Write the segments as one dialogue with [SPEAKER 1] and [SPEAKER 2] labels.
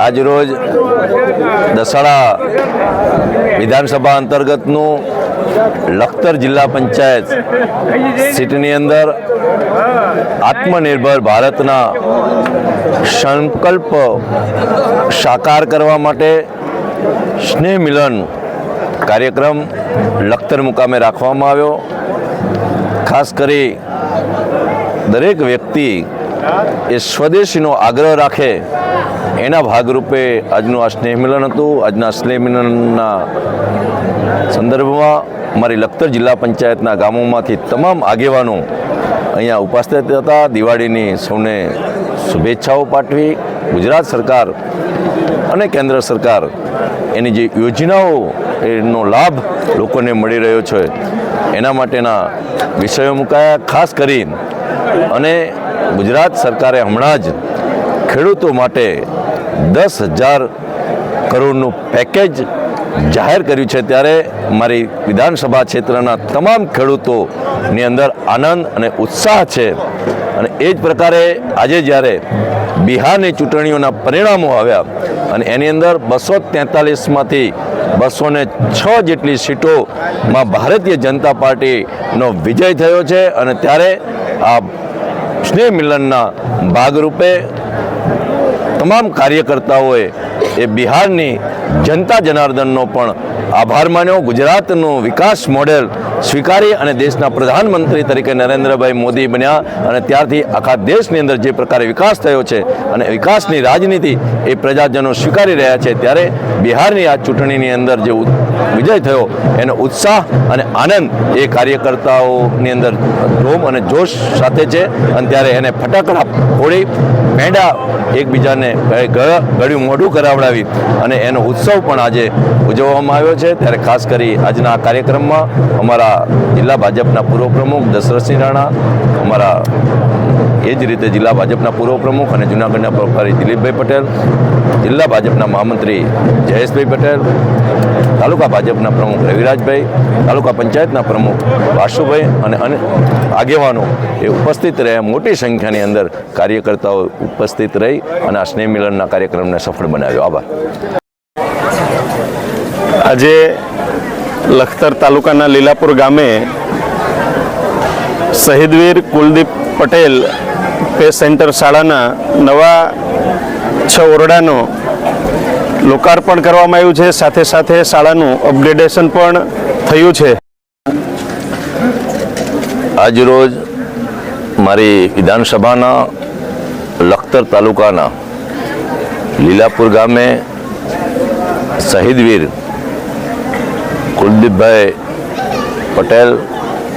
[SPEAKER 1] આજ રોજ દસાડા વિધાનસભા અંતર્ગતનું લખતર જિલ્લા પંચાયત સીટની અંદર આત્મનિર્ભર ભારતના સંકલ્પ સાકાર કરવા માટે સ્નેહ મિલન કાર્યક્રમ લખતર મુકામે રાખવામાં આવ્યો। ખાસ કરી દરેક વ્યક્તિ એ સ્વદેશીનો આગ્રહ રાખે એના ભાગરૂપે આજનું આ સ્નેહ મિલન હતું। આજના સ્નેહ મિલનના સંદર્ભમાં અમારી લખતર જિલ્લા પંચાયતના ગામોમાંથી તમામ આગેવાનો અહીંયા ઉપસ્થિત હતા। દિવાળીની સૌને શુભેચ્છાઓ પાઠવી। ગુજરાત સરકાર અને કેન્દ્ર સરકાર એની જે યોજનાઓ એનો લાભ લોકોને મળી રહ્યો છે એના માટેના વિષયો મુકાયા। ખાસ કરી અને ગુજરાત સરકારે હમણાં જ ખેડૂતો માટે 10,000 કરોડનું પેકેજ જાહેર કર્યું છે, ત્યારે મારી વિધાનસભા ક્ષેત્રના તમામ ખેડૂતોની અંદર આનંદ અને ઉત્સાહ છે। અને એ જ પ્રકારે આજે જ્યારે બિહારની ચૂંટણીઓના પરિણામો આવ્યા અને એની અંદર 243માંથી 206 જેટલી સીટોમાં ભારતીય જનતા પાર્ટીનો વિજય થયો છે। અને ત્યારે આ સ્નેહ મિલનના ભાગરૂપે તમામ કાર્યકર્તાઓએ એ બિહારની જનતા જનાર્દનનો પણ આભાર માન્યો। ગુજરાતનું વિકાસ મોડેલ સ્વીકારી અને દેશના પ્રધાનમંત્રી તરીકે નરેન્દ્રભાઈ મોદી બન્યા અને ત્યારથી આખા દેશની અંદર જે પ્રકારે વિકાસ થયો છે અને વિકાસની રાજનીતિ એ પ્રજાજનો સ્વીકારી રહ્યા છે, ત્યારે બિહારની આ ચૂંટણીની અંદર જે વિજય થયો એનો ઉત્સાહ અને આનંદ એ કાર્યકર્તાઓની અંદર જોમ અને જોશ સાથે છે। અને ત્યારે એને ફટાકડા ફોડી પેંડા એકબીજાને ગળ્યું મોઢું કરાવડાવી અને એનો ઉત્સવ પણ આજે ઉજવવામાં આવ્યો છે। ત્યારે ખાસ કરી આજના આ કાર્યક્રમમાં અમારા જિલ્લા ભાજપના પૂર્વ પ્રમુખ દશરથસિંહ રાણા, અમારા એ જ રીતે જિલ્લા ભાજપના પૂર્વ પ્રમુખ અને જૂનાગઢના પ્રભારી દિલીપભાઈ પટેલ, જિલ્લા ભાજપના મહામંત્રી જયેશભાઈ પટેલ, તાલુકા ભાજપના પ્રમુખ રવિરાજભાઈ, તાલુકા પંચાયતના પ્રમુખ વાસુભાઈ અને આગેવાનો એ ઉપસ્થિત રહ્યા। મોટી સંખ્યાની અંદર કાર્યકર્તાઓ ઉપસ્થિત રહી અને આ સ્નેહ મિલનના કાર્યક્રમને સફળ બનાવ્યો। આભાર।
[SPEAKER 2] આજે લખતર તાલુકાના લીલાપુર ગામે શહીદવીર કુલદીપ પટેલ પે સેન્ટર શાળાના નવા 6 ઓરડાનો લોકાર્પણ કરવામાં આવ્યું છે। સાથે સાથે શાળાનું અપગ્રેડેશન પણ થયું છે।
[SPEAKER 1] આજરોજ મારી વિધાનસભાના લખતર તાલુકાના લીલાપુર ગામે શહીદવીર કુલદીપભાઈ પટેલ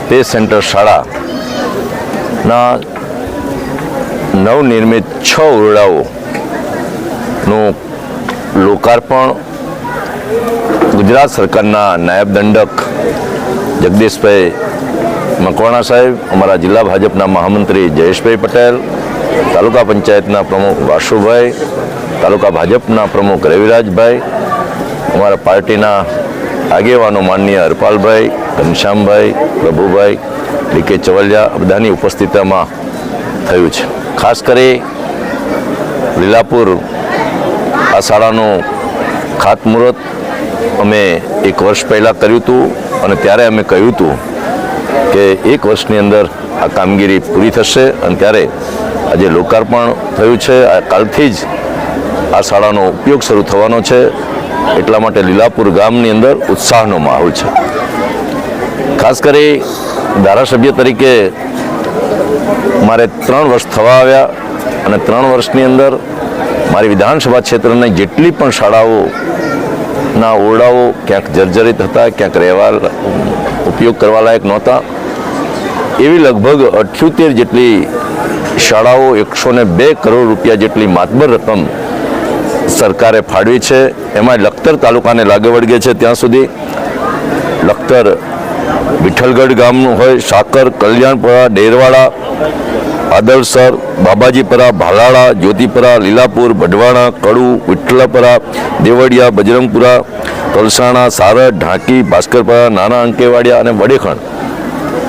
[SPEAKER 1] પે સેન્ટર શાળાના નવનિર્મિત 6 ઓરડાઓનું લોકાર્પણ ગુજરાત સરકારના નાયબ દંડક જગદીશભાઈ મકવાણા સાહેબ, અમારા જિલ્લા ભાજપના મહામંત્રી જયેશભાઈ પટેલ, તાલુકા પંચાયતના પ્રમુખ વાસુભાઈ, તાલુકા ભાજપના પ્રમુખ રવિરાજભાઈ, અમારા પાર્ટીના આગેવાનો માનનીય હરપાલભાઈ, ઘનશ્યામભાઈ, પ્રભુભાઈ, ડીકે ચવલિયા બધાની ઉપસ્થિતિમાં થયું છે। ખાસ કરી લીલાપુર આ શાળાનું ખાતમુહૂર્ત અમે 1 વર્ષ પહેલાં કર્યું હતું અને ત્યારે અમે કહ્યું હતું કે 1 વર્ષની અંદર આ કામગીરી પૂરી થશે અને ત્યારે આજે લોકાર્પણ થયું છે। કાલથી જ આ શાળાનો ઉપયોગ શરૂ થવાનો છે, એટલા માટે લીલાપુર ગામની અંદર ઉત્સાહનો માહોલ છે। ખાસ કરી ધારાસભ્ય તરીકે મારે 3 વર્ષ થવા આવ્યા અને 3 વર્ષની અંદર મારી વિધાનસભા ક્ષેત્રની જેટલી પણ શાળાઓના ઓરડાઓ ક્યાંક જર્જરિત હતા, ક્યાંક રહેવા ઉપયોગ કરવા લાયક નહોતા, એવી લગભગ 78 જેટલી શાળાઓ 102 કરોડ રૂપિયા જેટલી માતબર રકમ સરકારે ફાળવી છે। એમાં લખતર તાલુકાને લાગે વળગે છે ત્યાં સુધી લખતર વિઠ્ઠલગઢ ગામનું હોય, સાકર, કલ્યાણપુરા, ડેરવાડા, આદરસર, બાબાજીપરા, ભાલાળા, જ્યોતિપરા, લીલાપુર, બઢવાણા, કડુ, વિઠ્ઠલપરા, દેવળિયા, બજરંગપુરા, તલસાણા, સારડ, ઢાંકી, ભાસ્કરપરા, નાના અંકેવાડિયા અને વડેખણ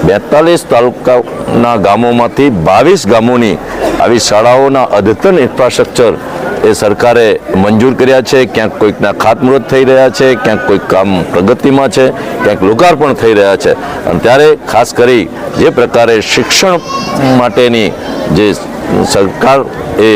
[SPEAKER 1] 42 તાલુકાના ગામોમાંથી 22 ગામોની આવી શાળાઓના અદ્યતન ઇન્ફ્રાસ્ટ્રક્ચર એ સરકારે મંજૂર કર્યા છે. ક્યાંક કોઈકના ખાતમુહૂર્ત થઈ રહ્યા છે, ક્યાંક કોઈક કામ પ્રગતિમાં છે, ક્યાંક લોકાર્પણ થઈ રહ્યા છે. અને ત્યારે ખાસ કરી જે પ્રકારે શિક્ષણ માટેની જે સરકાર એ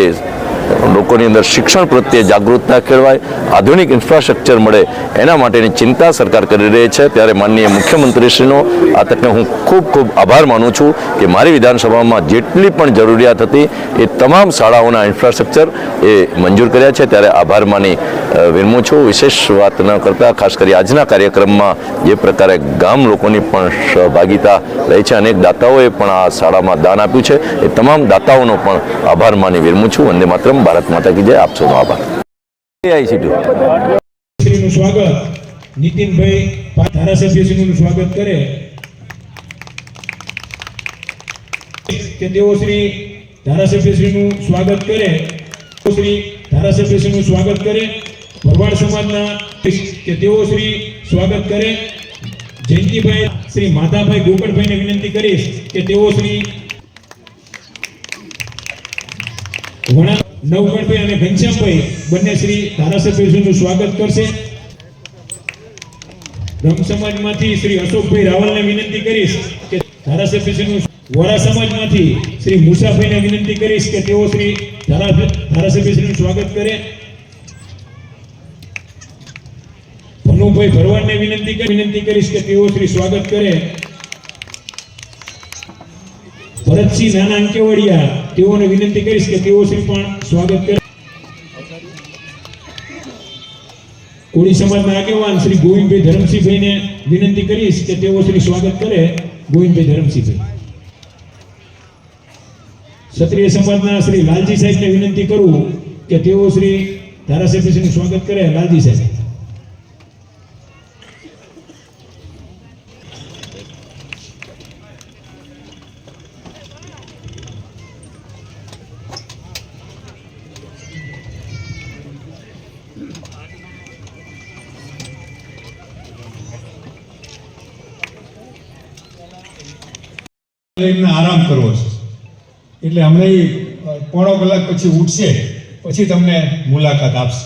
[SPEAKER 1] લોકોની અંદર શિક્ષણ પ્રત્યે જાગૃતતા કેળવાય, આધુનિક ઇન્ફ્રાસ્ટ્રક્ચર મળે, એના માટેની ચિંતા સરકાર કરી રહી છે. ત્યારે માનનીય મુખ્યમંત્રીશ્રીનો આ તકને હું ખૂબ ખૂબ આભાર માનું છું કે મારી વિધાનસભામાં જેટલી પણ જરૂરિયાત હતી એ તમામ શાળાઓના ઇન્ફ્રાસ્ટ્રક્ચર એ મંજૂર કર્યા છે. ત્યારે આભાર માની વિરમું છું. વિશેષ વાત ન કરતાં ખાસ કરી આજના કાર્યક્રમમાં જે પ્રકારે ગામ લોકોની પણ સહભાગિતા રહી છે, અનેક દાતાઓએ પણ આ શાળામાં દાન આપ્યું છે, એ તમામ દાતાઓનો પણ આભાર માની વિરમું છું. વંદે માતરમ. ભારત માતા કી જય. આપ સૌનો આભાર.
[SPEAKER 3] શ્રીનું સ્વાગત નીતિનભાઈ ધારાસભ્યશ્રીનું સ્વાગત કરે કે તેઓ શ્રી ધારાસભ્યશ્રીનું સ્વાગત કરે, શ્રી ધારાસભ્યશ્રીનું સ્વાગત કરે. ભરવાડ સમાજના કે તેઓ શ્રી સ્વાગત કરે. જયંતિભાઈ શ્રી માધાભાઈ ગોકળભાઈને વિનંતી કરીશ કે તેઓ શ્રી વણા નવગણભાઈ અને ઘનશ્યામભાઈ બંને શ્રી ધારાસભ્યશ્રીનું સ્વાગત કરશે. બ્રહ્મ સમાજમાંથી શ્રી અશોકભાઈ રાવલને વિનંતી કરીશ કે ધારાસભ્યશ્રીનું, વોરા સમાજમાંથી શ્રી મુસાભાઈને વિનંતી કરીશ કે તેઓ શ્રી ધારાસભ્યશ્રીનું સ્વાગત કરે. ભનુભાઈ ભરવાડને વિનંતી કરીશ કે તેઓ શ્રી સ્વાગત કરે. ભરતસિંહ નાના અંકેવાડિયા તેઓને વિનંતી કરીશ કે તેઓ શ્રી પણ સ્વાગત કરે. કોળી સમાજના આગેવાન શ્રી ગોવિંદભાઈ ધરમસિંહભાઈને વિનંતી કરીશ કે તેઓ શ્રી સ્વાગત કરે. ગોવિંદભાઈ ધરમસિંહભાઈ. ક્ષત્રિય સમાજના શ્રી લાલજી સાહેબને વિનંતી કરું કે તેઓ શ્રી ધારાસભ્યશ્રીનું સ્વાગત કરે. લાલજી સાહેબ.
[SPEAKER 4] આરામ કરવો છે એટલે હમણાં પોણો કલાક પછી ઉઠશે, પછી તમને મુલાકાત આપશે.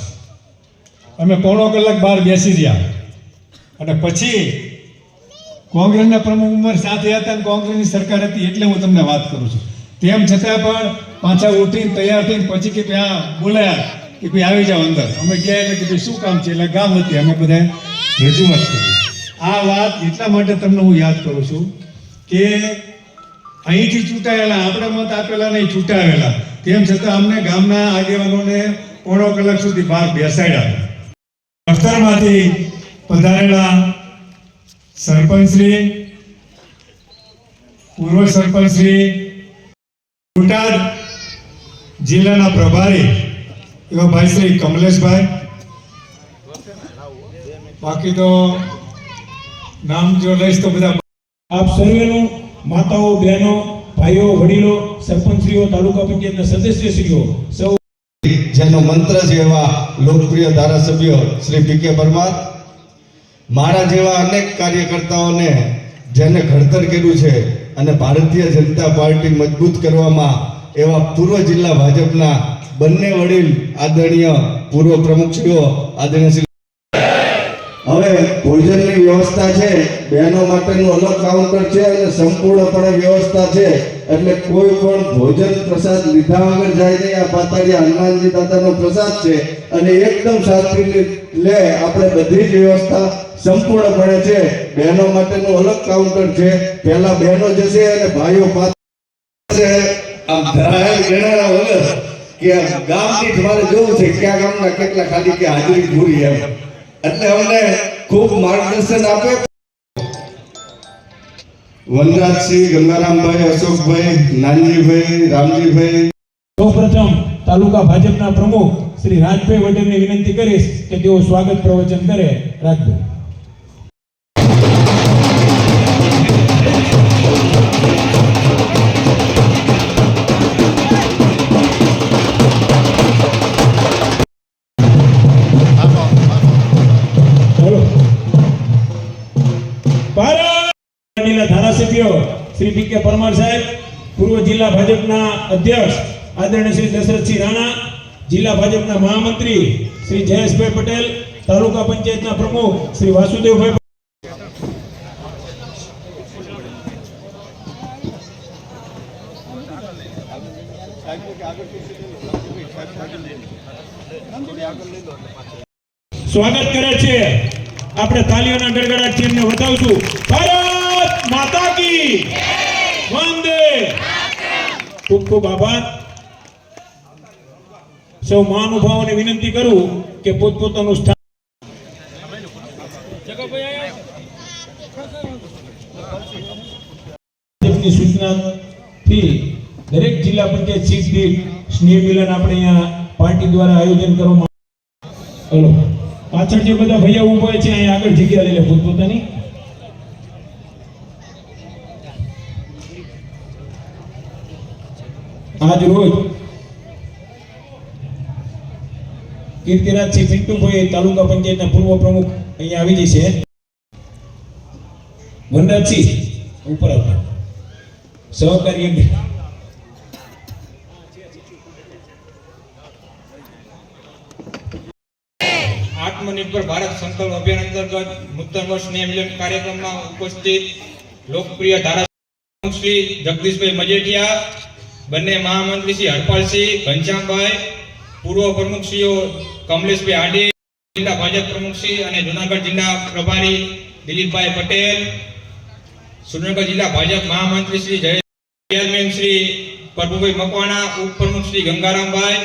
[SPEAKER 4] અમે પોણો કલાક બહાર બેસી રહ્યા અને પછી કોંગ્રેસના પ્રમુખ ઉંમર સાથે હતા અને કોંગ્રેસની સરકાર હતી એટલે હું તમને વાત કરું છું. તેમ છતાં પણ પાછા ઉઠીને તૈયાર થઈને પછી કે ત્યાં બોલાયા કે ભાઈ આવી જાઓ અંદર. અમે ગયા એટલે કે ભાઈ શું કામ છે, એટલે ગામ હતી, અમે બધા રજૂઆત કરી. આ વાત એટલા માટે તમને હું યાદ કરું છું કે અહીંથી ચૂંટાયેલા, આપણે મત આપેલા નહીં, ચૂંટાયેલા, તેમ છતાં અમને ગામના આગેવાનોને પોણો કલાક સુધી બહાર બેસાડ્યા. અખતરમાંથી પધારેલા સરપંચશ્રી, પૂર્વ સરપંચશ્રી, બોટાદ જિલ્લાના પ્રભારી એવા ભાઈ શ્રી કમલેશભાઈ, બાકી તો નામ જો લઈશ તો બધા
[SPEAKER 3] આપ સર્વેનું, માતાઓ, બહેનો, ભાઈઓ, વડીલો, સરપંચશ્રીઓ, તાલુકા પંચાયતના સદસ્યશ્રીઓ સૌ
[SPEAKER 5] જેનો મંત્ર છે એવા લોકપ્રિય ધારાસભ્ય શ્રી પી.કે. પરમાર, મારા જેવા અનેક કાર્યકર્તાઓને જેને ઘડતર કર્યું છે અને ભારતીય જનતા પાર્ટી મજબૂત કરવામાં એવા પૂર્વ જિલ્લા ભાજપના બંને વડીલ આદરણીય પૂર્વ પ્રમુખશ્રીઓ આદરણીય શ્રી. હવે ભોજનની વ્યવસ્થા છે, બહેનો માટેનું અલગ કાઉન્ટર છે અને સંપૂર્ણપણે વ્યવસ્થા છે, એટલે કોઈ પણ ભોજન પ્રસાદ લીધા વગર જાય નહીં. આ પાતાળિયા હનુમાનજી દાદાનો પ્રસાદ છે અને એકદમ શાંતિથી લે. આપણે બધી જ વ્યવસ્થા સંપૂર્ણપણે છે. બહેનો માટેનું અલગ કાઉન્ટર છે. પહેલા બહેનો જશે અને ભાઈઓ પાસે આમ ધરાયેલ ગણાના વગર કે ગામની તમારે જોવું છે કયા ગામના કેટલા ખાલી કે હાજરી પૂરી એમ, એટલે અમને ખૂબ માર્ગદર્શન આપે. વનરાજસિંહ, ગંગારામભાઈ, અશોકભાઈ, નાનજીભાઈ, રામજીભાઈ.
[SPEAKER 3] સૌપ્રથમ તાલુકા ભાજપના પ્રમુખ શ્રી રાજભાઈ વડેલને વિનંતી કરીશ કે તેઓ સ્વાગત પ્રવચન કરે. રાજભાઈ. ધારાસભ્ય શ્રી પી.કે. પરમાર સાહેબ, પૂર્વ જિલ્લા ભાજપના અધ્યક્ષ આદરણીય શ્રી દશરથસિંહ રાણા, જિલ્લા ભાજપના મહામંત્રી શ્રી જયેશભાઈ પટેલ, તાલુકા પંચાયતના પ્રમુખ શ્રી વાસુદેવભાઈ સ્વાગત કરે છે. આપણે તાલીઓના ગડગડાટથી એમને વધાવશું. ભારત માતા કી વંદે. ખૂબ ખૂબ આભાર. સૌ મહાનુભાવોને વિનંતી કરું કે પોતપોતાનું સ્થાન સૂચનાથી દરેક જિલ્લા પંચાયત સીટ દીઠ સ્નેહ મિલન આપણે અહીંયા પાર્ટી દ્વારા આયોજન કરવામાં. હલો, પાછળ જે બધા ભૈયા ઉભા છે અહીંયા આગળ જગ્યા લઈ લે પોતપોતાની. આજ રોજ કીર્તિરાજસિંહ પિન્ટુભાઈ તાલુકા પંચાયતના પૂર્વ પ્રમુખ અહીંયા આવી જશે. વનરાજસિંહ ઉપર આવતા સહકારી
[SPEAKER 6] આત્મનિર્ભર ભારત સંકલ્પ અભિયાન અંતર્ગત નૂતન વર્ષ સ્નેહ મિલન કાર્યક્રમમાં ઉપસ્થિત લોકપ્રિય ધારાસભ્ય શ્રી જગદીશભાઈ મજેઠિયા, બંને મહામંત્રી શ્રી હરપાલસિંહ ઘનશ્યામભાઈ, પૂર્વ પ્રમુખશ્રીઓ કમલેશભાઈ આડી, જિલ્લા ભાજપ પ્રમુખશ્રી અને જૂનાગઢ જિલ્લા પ્રભારી દિલીપભાઈ પટેલ, સુરેન્દ્રનગર જિલ્લા ભાજપ મહામંત્રી શ્રી ચેરમેન શ્રી પ્રભુભાઈ મકવાણા, ઉપપ્રમુખ શ્રી ગંગારામભાઈ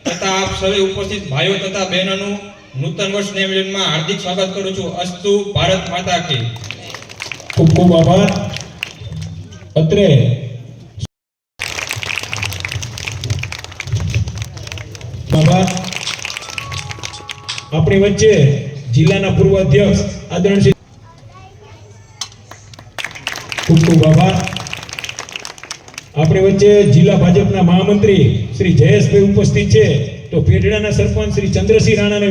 [SPEAKER 6] તથા આપ સૌ ઉપસ્થિત ભાઈઓ તથા બહેનોનું નૂતન વર્ષ સ્નેહ મિલનમાં હાર્દિક સ્વાગત કરું છું. અસ્તુ ભારત માતા કી.
[SPEAKER 3] ખૂબ ખૂબ આભાર. અત્રે આભાર. આપણી વચ્ચે જિલ્લાના પૂર્વ અધ્યક્ષ આદરણીય ખૂબ ખૂબ આભાર. આપણી વચ્ચે જિલ્લા ભાજપના મહામંત્રી શ્રી જયેશભાઈ ઉપસ્થિત છે. તો પેઢડાના સરપંચ શ્રી ચંદ્રસિંહ રાણાને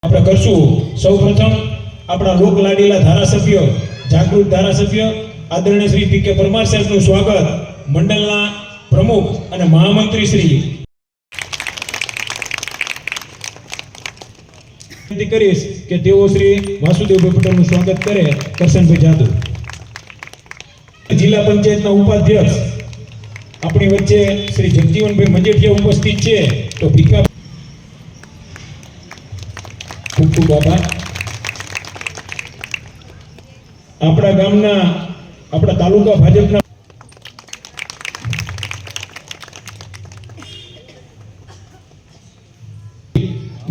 [SPEAKER 3] આપણે કરશું. સૌપ્રથમ આપણા લોક લાડીલા ધારાસભ્ય, જાગૃત ધારાસભ્ય આદરણીય શ્રી પી.કે. પરમાર સાહેબનું સ્વાગત મંડળના પ્રમુખ અને મહામંત્રી શ્રી વિનંતી કરીશ કે તેઓ શ્રી વાસુદેવભાઈ પટેલનું સ્વાગત કરે. કરશનભાઈ જાદવ, જિલ્લા પંચાયતના ઉપાધ્યક્ષ આપણી વચ્ચે શ્રી જગજીવનભાઈ મજેઠિયા ઉપસ્થિત છે. તો ભીખા ખૂબ ખૂબ આભાર. આપણા ગામના, આપણા તાલુકા ભાજપના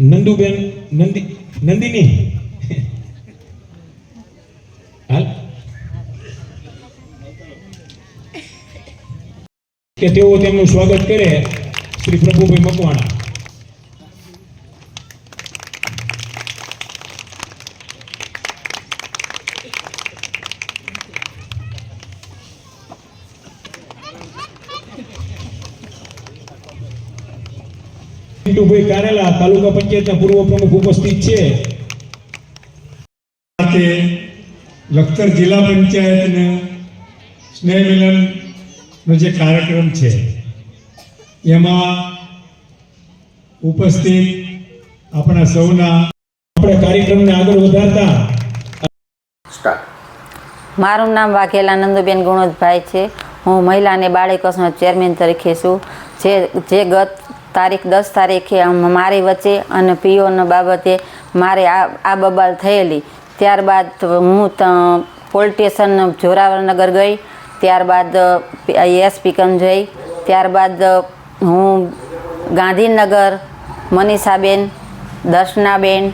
[SPEAKER 3] નંદુબેન નંદિની હાલ કે તેઓ તેમનું સ્વાગત કરે. શ્રી પ્રભુભાઈ મકવાણા. પિન્ટુભાઈ કારેલા તાલુકા પંચાયતના પૂર્વ પ્રમુખ ઉપસ્થિત છે.
[SPEAKER 4] લખતર જિલ્લા પંચાયતને સ્નેહ મિલનનો જે કાર્યક્રમ છે એમાં ઉપસ્થિત આપણા સૌના
[SPEAKER 3] આપણે કાર્યક્રમને આગળ વધારતા
[SPEAKER 7] મારું નામ વાઘેલા નંદુબેન ગુણોદભાઈ છે. હું મહિલા અને બાળ વિકાસનો ચેરમેન તરીકે છું. જે ગત તારીખ 10 તારીખે મારી વચ્ચે અને પીઓના બાબતે મારે આ બબાલ થયેલી. ત્યારબાદ હું પોલીસ સ્ટેશન જોરાવરનગર ગઈ, ત્યારબાદ એસપી કન જઈ, ત્યારબાદ હું ગાંધીનગર મનીષાબેન, દર્શનાબેન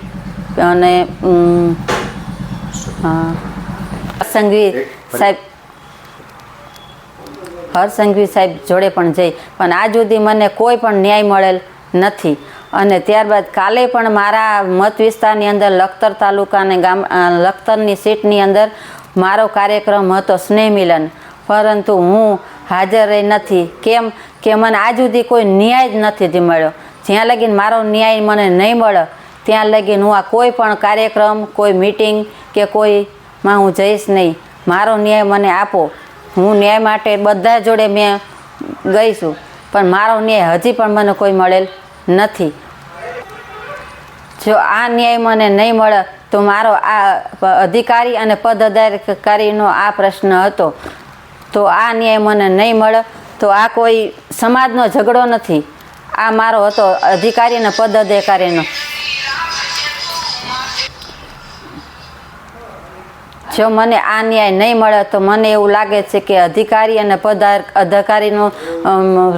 [SPEAKER 7] અને હરસંઘવી સાહેબ જોડે પણ જઈ, પણ આજ સુધી મને કોઈ પણ ન્યાય મળેલ નથી. અને ત્યારબાદ કાલે પણ મારા મત વિસ્તારની અંદર લખતર તાલુકાને લખતરની સીટની અંદર મારો કાર્યક્રમ હતો સ્નેહ મિલન, પરંતુ હું હાજર રહી નથી. કેમ કે મને આજ સુધી કોઈ ન્યાય જ નથી મળ્યો. જ્યાં લગીને મારો ન્યાય મને નહીં મળે ત્યાં લગીને હું આ કોઈ પણ કાર્યક્રમ, કોઈ મીટિંગ કે કોઈમાં હું જઈશ નહીં. મારો ન્યાય મને આપો. હું ન્યાય માટે બધા જોડે મેં ગઈ છું, પણ મારો ન્યાય હજી પણ મને કોઈ મળેલ નથી. જો આ ન્યાય મને નહીં મળે તો મારો આ અધિકારી અને પદ અધિકારીનો આ પ્રશ્ન હતો, તો આ ન્યાય મને નહીં મળે તો આ કોઈ સમાજનો ઝઘડો નથી, આ મારો હતો અધિકારી અને પદ અધિકારીનો. જો મને આ ન્યાય નહીં મળે તો મને એવું લાગે છે કે અધિકારી અને પદ અધિકારીનો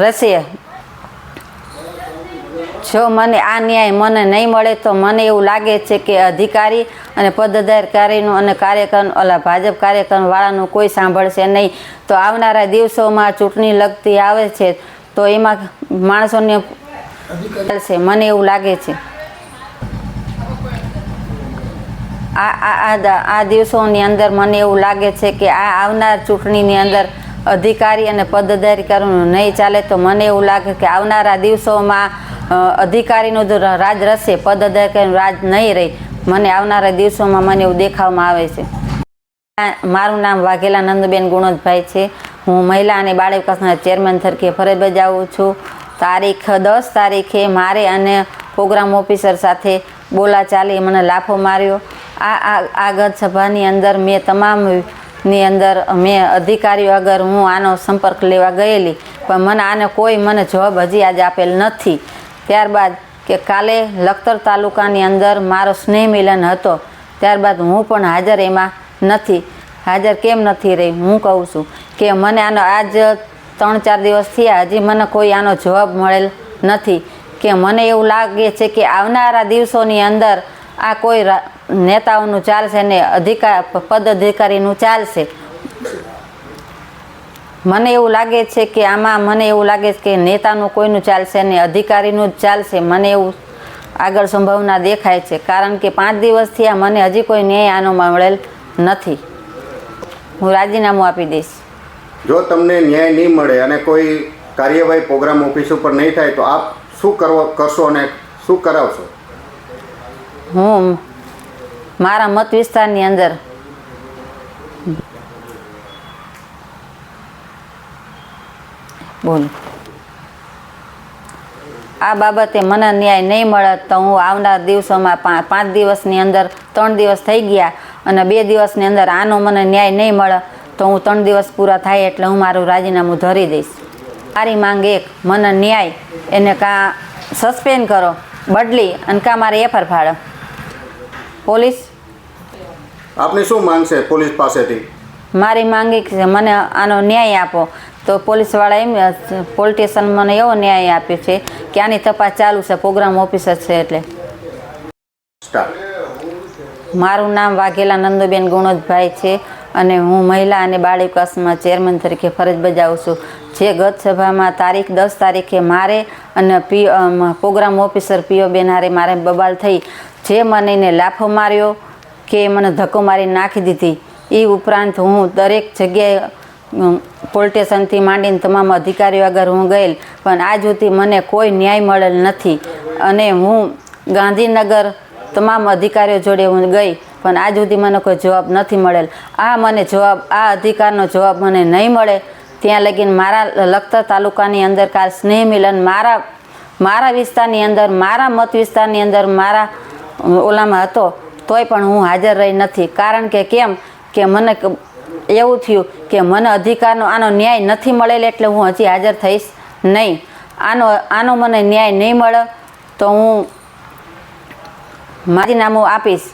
[SPEAKER 7] રહેશે. જો મને આ ન્યાય મને નહીં મળે તો મને એવું લાગે છે કે અધિકારી અને પદ અધિકારીનું અને કાર્યકર ભાજપ કાર્યકરવાળાનું કોઈ સાંભળશે નહીં. તો આવનારા દિવસોમાં ચૂંટણી લગતી આવે છે તો એમાં માણસોને ચાલશે, મને એવું લાગે છે. આ દિવસોની અંદર મને એવું લાગે છે કે આ આવનાર ચૂંટણીની અંદર અધિકારી અને પદ અધિકારીનું નહીં ચાલે તો મને એવું લાગે કે આવનારા દિવસોમાં અધિકારીનું જો રાજ રહેશે, પદ અધિકારીનું રાજ નહીં રહે. મને આવનારા દિવસોમાં મને એવું દેખાવામાં આવે છે. મારું નામ વાઘેલા નંદુબેન ગુણોદભાઈ છે. હું મહિલા અને બાળ વિકાસના ચેરમેન તરીકે ફરજ બજાવું છું. તારીખ 10 તારીખે મારે અને પ્રોગ્રામ ઓફિસર સાથે બોલાચાલી મને લાફો માર્યો. આ ગત સભાની અંદર મેં તમામની અંદર મેં અધિકારીઓ આગળ હું આનો સંપર્ક લેવા ગયેલી, પણ મને મને જવાબ હજી આજે આપેલ નથી. ત્યારબાદ કે કાલે લખતર તાલુકાની અંદર મારો સ્નેહ મિલન હતો, ત્યારબાદ હું પણ હાજર એમાં નથી. હાજર કેમ નથી રહી હું કહું છું કે મને આનો આજ 3-4 દિવસ થયા હજી મને કોઈ આનો જવાબ મળેલ નથી. કે મને એવું લાગે છે કે આવનારા દિવસોની અંદર આ કોઈ નેતાઓનું ચાલશે ને પદ અધિકારીનું ચાલશે. મને એવું લાગે છે કે આમાં મને એવું લાગે છે કે નેતાનું કોઈનું ચાલશે ને અધિકારીનું જ ચાલશે. મને એવું આગળ સંભાવના દેખાય છે, કારણ કે 5 દિવસથી આ મને હજી કોઈ ન્યાય આનો મળેલ નથી. હું રાજીનામું આપી દઈશ.
[SPEAKER 8] જો તમને ન્યાય નહીં મળે અને કોઈ કાર્યવાહી પ્રોગ્રામ ઓફિસ ઉપર નહીં થાય તો આપ શું કરશો અને શું કરાવશો?
[SPEAKER 7] હું મારા મત વિસ્તારની અંદર બોલું. આ બાબતે મને ન્યાય નહીં મળે તો હું આવનાર દિવસોમાં 5 દિવસની અંદર 3 દિવસ થઈ ગયા અને 2 દિવસની અંદર આનો મને ન્યાય નહીં મળે તો હું 3 દિવસ પૂરા થાય એટલે હું મારું રાજીનામું ધરી દઈશ. મારી માંગ એક, મને ન્યાય એને કાં સસ્પેન્ડ કરો, બદલી અને કાં મારે એફઆર ફાળો. પોલીસ
[SPEAKER 8] આપની શું માંગ છે પોલીસ પાસેથી?
[SPEAKER 7] મારી માંગ છે મને આનો ન્યાય આપો. તો પોલીસવાળા એમ પોલિટિશિયન મને એવો ન્યાય આપ્યો છે કે આની તપાસ ચાલુ છે, પ્રોગ્રામ ઓફિસર છે. એટલે મારું નામ વાઘેલા નંદુબેન ગુણોદભાઈ છે અને હું મહિલા અને બાળ વિકાસમાં ચેરમેન તરીકે ફરજ બજાવું છું. જે ગત સભામાં તારીખ 10 તારીખે મારે અને પ્રોગ્રામ ઓફિસર પીઓ બેન મારે બબાલ થઈ, જે મને એને લાફો માર્યો કે મને ધક્કો મારી નાખી દીધી. એ ઉપરાંત હું દરેક જગ્યાએ પોલિટિશિયનથી માંડીને તમામ અધિકારીઓ આગળ હું ગયેલ, પણ આજ સુધી મને કોઈ ન્યાય મળેલ નથી. અને હું ગાંધીનગર તમામ અધિકારીઓ જોડે હું ગઈ, પણ આજ સુધી મને કોઈ જવાબ નથી મળેલ. આ અધિકારનો જવાબ મને નહીં મળે ત્યાં લગીને મારા લખતર તાલુકાની અંદર કાલ સ્નેહ મિલન મારા વિસ્તારની અંદર, મારા મત વિસ્તારની અંદર મારા ઓલામાં હતો તોય પણ હું હાજર રહી નથી. કારણ કે કેમ કે મને એવું થયું કે મને અધિકારનો આનો ન્યાય નથી મળેલ એટલે હું હજી હાજર થઈશ નહીં. આનો મને ન્યાય નહીં મળે તો હું રાજીનામું આપીશ.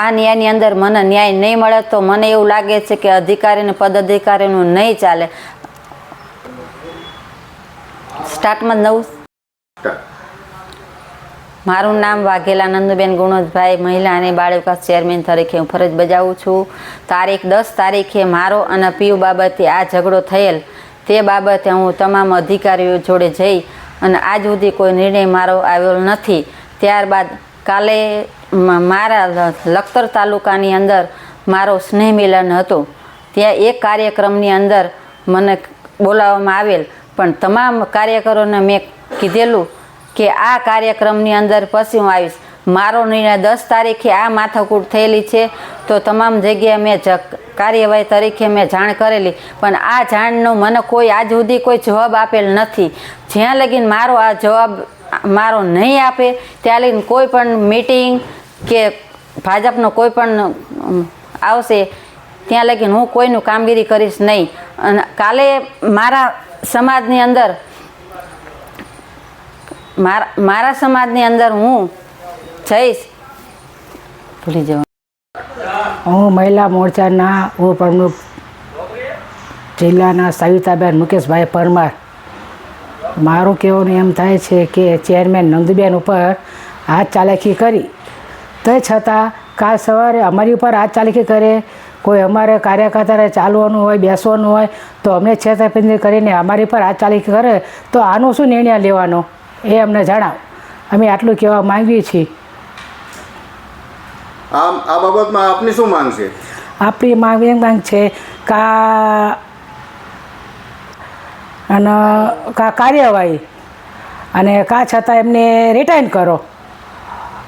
[SPEAKER 7] આ ન્યાયની અંદર મને ન્યાય નહીં મળે તો મને એવું લાગે છે કે અધિકારીને પદ અધિકારીનું નહીં ચાલે. સ્ટાર્ટમાં નવું. મારું નામ વાઘેલા નંદુબેન ગુણોદભાઈ, મહિલા અને બાળ વિકાસ ચેરમેન તરીકે હું ફરજ બજાવું છું. તારીખ 10 તારીખે મારો અને પીયુ બાબતે આ ઝઘડો થયેલ, તે બાબતે હું તમામ અધિકારીઓ જોડે જઈ અને આજ સુધી કોઈ નિર્ણય મારો આવ્યો નથી. ત્યારબાદ કાલે મારા લખતર તાલુકાની અંદર મારો સ્નેહ મિલન હતો, ત્યાં એક કાર્યક્રમની અંદર મને બોલાવવામાં આવેલ, પણ તમામ કાર્યકરોને મેં કીધેલું કે આ કાર્યક્રમની અંદર પછી હું આવીશ. મારો નિર્ણય 10 તારીખે આ માથાકૂટ થયેલી છે તો તમામ જગ્યાએ મેં કાર્યવાહી તરીકે મેં જાણ કરેલી, પણ આ જાણનો મને કોઈ આજ સુધી કોઈ જવાબ આપેલ નથી. જ્યાં લગીન મારો આ જવાબ મારો નહીં આપે ત્યાં લગીને કોઈ પણ મીટિંગ કે ભાજપનો કોઈ પણ આવશે ત્યાં લગીને હું કોઈનું કામગીરી કરીશ નહીં. અને કાલે મારા સમાજની અંદર મારા સમાજની અંદર હું જઈશ. ભૂલી જવા.
[SPEAKER 9] હું મહિલા મોરચાના ઉપપ્રમુખ જિલ્લાના સવિતાબેન મુકેશભાઈ પરમાર. મારું કહેવાનું એમ થાય છે કે ચેરમેન નંદુબેન ઉપર હાથ ચાલાકી કરી, તે છતાં કાલ સવારે અમારી ઉપર હાથ ચાલાકી કરે, કોઈ અમારે કાર્યકર્તાને ચાલવાનું હોય બેસવાનું હોય તો અમને છેતરપિંડી કરીને અમારી પર હાથ ચાલાકી કરે તો આનો શું નિર્ણય લેવાનો એ અમને જણાવ. અમે આટલું કહેવા માંગીએ છીએ.
[SPEAKER 8] આ બાબતમાં આપની શું માંગ છે?
[SPEAKER 9] આપણી માંગ છે કાર્યવાહી અને છતાં એમને રિટાયર કરો.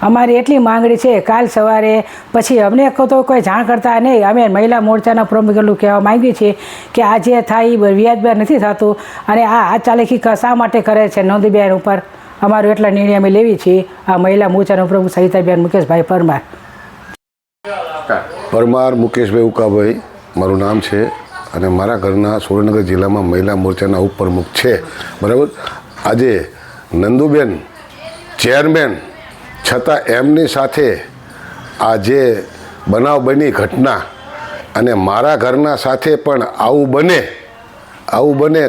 [SPEAKER 9] અમારી એટલી માંગણી છે. કાલ સવારે પછી અમને તો કોઈ જાણ કરતા નહીં. અમે મહિલા મોરચાના પ્રમુખ એટલું કહેવા માંગીએ છીએ કે આ જે થાય એ વ્યાજબી નથી થતું અને આ ચાલાકી શા માટે કરે છે નંદુબેન ઉપર. અમારું એટલા નિર્ણય અમે લેવી છીએ. આ મહિલા મોરચાના પ્રમુખ સવિતાબેન મુકેશભાઈ પરમાર.
[SPEAKER 10] પરમાર મુકેશભાઈ ઉકાભાઈ મારું નામ છે અને મારા ઘરના સુરેન્દ્રનગર જિલ્લામાં મહિલા મોરચાના ઉપપ્રમુખ છે. બરાબર. આજે નંદુબેન ચેરમેન છતાં એમની સાથે આ જે બનાવ બની ઘટના અને મારા ઘરના સાથે પણ આવું બને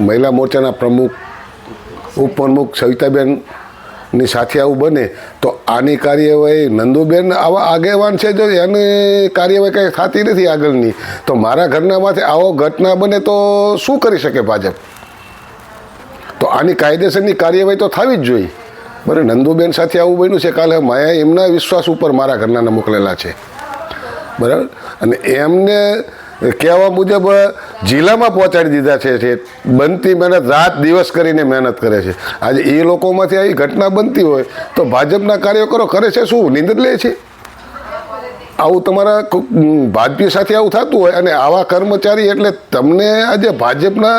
[SPEAKER 10] મહિલા મોરચાના પ્રમુખ ઉપપ્રમુખ સવિતાબેનની સાથે આવું બને તો આની કાર્યવાહી નંદુબેન આવા આગેવાન છે, જો એની કાર્યવાહી કંઈ થતી નથી આગળની, તો મારા ઘરનામાંથી આવો ઘટના બને તો શું કરી શકે ભાજપ? તો આની કાયદેસરની કાર્યવાહી તો થવી જ જોઈએ. બરાબર. નંદુબેન સાથે આવું બન્યું છે. કાલે માયા એમના વિશ્વાસ ઉપર મારા ઘરનાને મોકલેલા છે. બરાબર. અને એમને કહેવા મુજબ જિલ્લામાં પહોંચાડી દીધા છે. બનતી મહેનત રાત દિવસ કરીને મહેનત કરે છે. આજે એ લોકોમાંથી આવી ઘટના બનતી હોય તો ભાજપના કાર્યકરો કરે છે શું? નિંદર લે છે? આવું તમારા ભાજપી સાથે આવું થતું હોય અને આવા કર્મચારી એટલે તમને આજે ભાજપના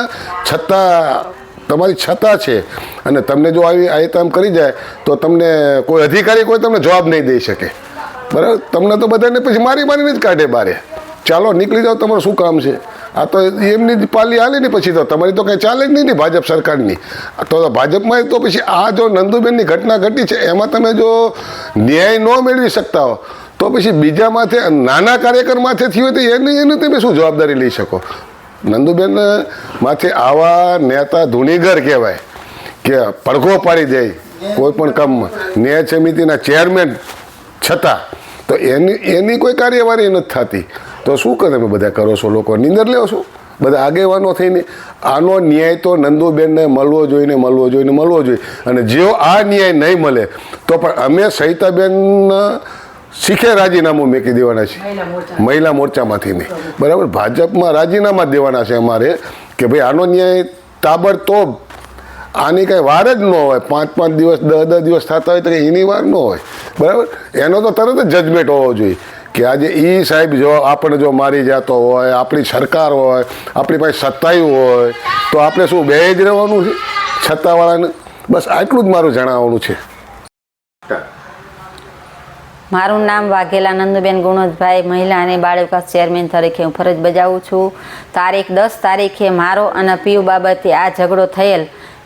[SPEAKER 10] તમારી છતાં છે અને તમને જો આવી આયતામ કરી જાય તો તમને કોઈ અધિકારી કોઈ તમને જવાબ નહીં દઈ શકે. બરાબર. તમને તો બધાને પછી મારીને જ કાઢે બારે. ચાલો નીકળી જાઓ, તમારું શું કામ છે? આ તો એમની જ પાલી હાલે ને પછી તો તમારી તો કંઈ ચાલે જ નહીં ને ભાજપ સરકારની. તો ભાજપમાં તો પછી આ જો નંદુબેનની ઘટના ઘટી છે એમાં તમે જો ન્યાય ન મેળવી શકતા હો તો પછી બીજા માથે નાના કાર્યકર માથે થયું હોય તો એની તમે શું જવાબદારી લઈ શકો? નંદુબેન માથે આવા નેતા ધૂણીગર કહેવાય કે પડઘો પાડી દે કોઈ પણ કામમાં, ન્યાય સમિતિના ચેરમેન છતાં તો એની કોઈ કાર્યવાહી નથી થતી. તો શું કરે તમે બધા કરો છો? લોકો નીંદર લેવો છો બધા આગેવાનો થઈને? આનો ન્યાય તો નંદુબેનને મળવો જોઈએ. અને જો આ ન્યાય નહીં મળે તો પણ અમે સવિતાબેન શીખે રાજીનામું મેકી દેવાના છે મહિલા મોરચામાંથી નહીં. બરાબર. ભાજપમાં રાજીનામા દેવાના છે અમારે કે ભાઈ આનો ન્યાય તાબડતોબ, આની કાંઈ વાર જ ન હોય. 5-5 દિવસ 10 દિવસ થતા હોય તો એની વાર ન હોય. બરાબર. એનો તો તરત જ જજમેન્ટ હોવો જોઈએ કે આજે એ સાહેબ જો આપણે જો મારી જતો હોય, આપણી સરકાર હોય, આપણી પાસે સત્તાયું હોય તો આપણે શું બે જ રહેવાનું છે સત્તાવાળાને? બસ આટલું જ મારું જણાવવાનું છે.
[SPEAKER 7] મારું નામ વાઘેલા નંદુબેન ગુણોદભાઈ, મહિલા અને બાળ વિકાસ ચેરમેન તરીકે હું ફરજ બજાવું છું. તારીખ 10 તારીખે મારો અને પીયુ બાબતે આ ઝઘડો થયેલ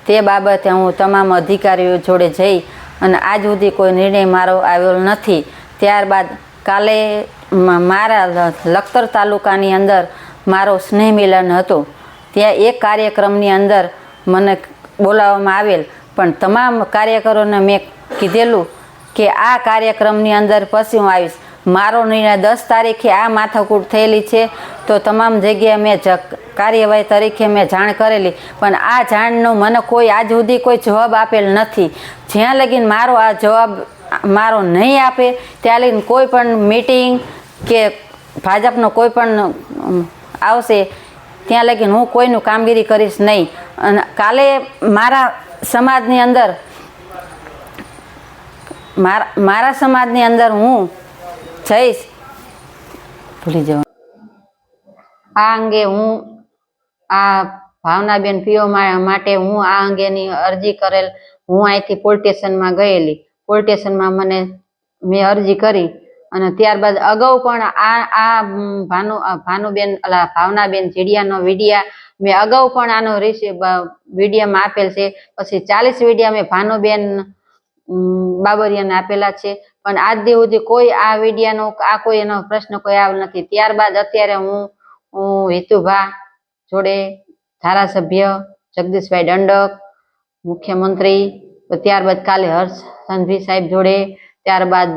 [SPEAKER 7] તે બાબતે હું તમામ અધિકારીઓ જોડે જઈ અને આજ સુધી કોઈ નિર્ણય મારો આવ્યો નથી. ત્યારબાદ કાલે મારા લખતર તાલુકાની અંદર મારો સ્નેહ મિલન હતો. ત્યાં એક કાર્યક્રમની અંદર મને બોલાવવામાં આવેલ, પણ તમામ કાર્યકરોને મેં કીધેલું કે આ કાર્યક્રમની અંદર પછી હું આવીશ. મારો નિર્ણય 10 તારીખે આ માથાકૂટ થયેલી છે તો તમામ જગ્યાએ મેં કાર્યવાહી તરીકે મેં જાણ કરેલી, પણ આ જાણનો મને કોઈ આજ સુધી કોઈ જવાબ આપેલ નથી. જ્યાં લગીન મારો આ જવાબ મારો નહીં આપે ત્યાં લગીને કોઈ પણ મીટિંગ કે ભાજપનો કોઈ પણ આવશે ત્યાં લગીને હું કોઈનું કામગીરી કરીશ નહીં. અને કાલે મારા સમાજની અંદર મારા સમાજની અંદર હું જઈશ ભૂલી જવા આ અંગે હું આ ભાવનાબેન પીઓ માટે હું આ અંગેની અરજી કરેલ. હું અહીંથી પોલીસ સ્ટેશનમાં ગયેલી. પોલીસ સ્ટેશનમાં મેં અરજી કરી અને ત્યારબાદ અગાઉ પણ આ ભાનુબેન ભાવનાબેન જીડિયાનો વિડીયા મેં અગાઉ પણ આનો વિડીયામાં આપેલ છે. પછી 40 વિડીયા મેં ભાનુબેન બાબરિયાને આપેલા છે, પણ આજ દી સુધી કોઈ આ વિડીયાનો કોઈ એનો પ્રશ્ન કોઈ આવેલ નથી. ત્યારબાદ અત્યારે હું હિતુભા જોડે ધારાસભ્ય જગદીશભાઈ દંડક, મુખ્યમંત્રી, ત્યારબાદ કાલે હર્ષ સંઘવી સાહેબ જોડે, ત્યારબાદ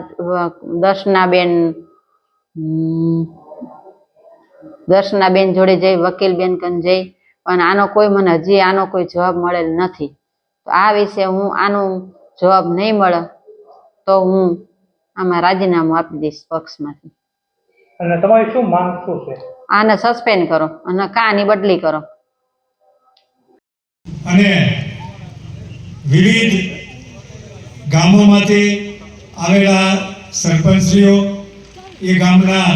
[SPEAKER 7] દર્શનાબેન જોડે જઈ, વકીલબેન કન જઈ, પણ આનો કોઈ મને હજી આનો કોઈ જવાબ મળેલ નથી. તો આ વિશે હું આનો જવાબ નહીં મળે તો હું આમાં રાજીનામું આપી દઈશ પક્ષમાંથી.
[SPEAKER 11] અને તમારી શું માંગ શું છે?
[SPEAKER 7] આને સસ્પેન્ડ કરો અને કાની બદલી કરો.
[SPEAKER 4] અને વિવિધ ગામોમાંથી આવેલા સરપંચશ્રીઓ, એ ગામના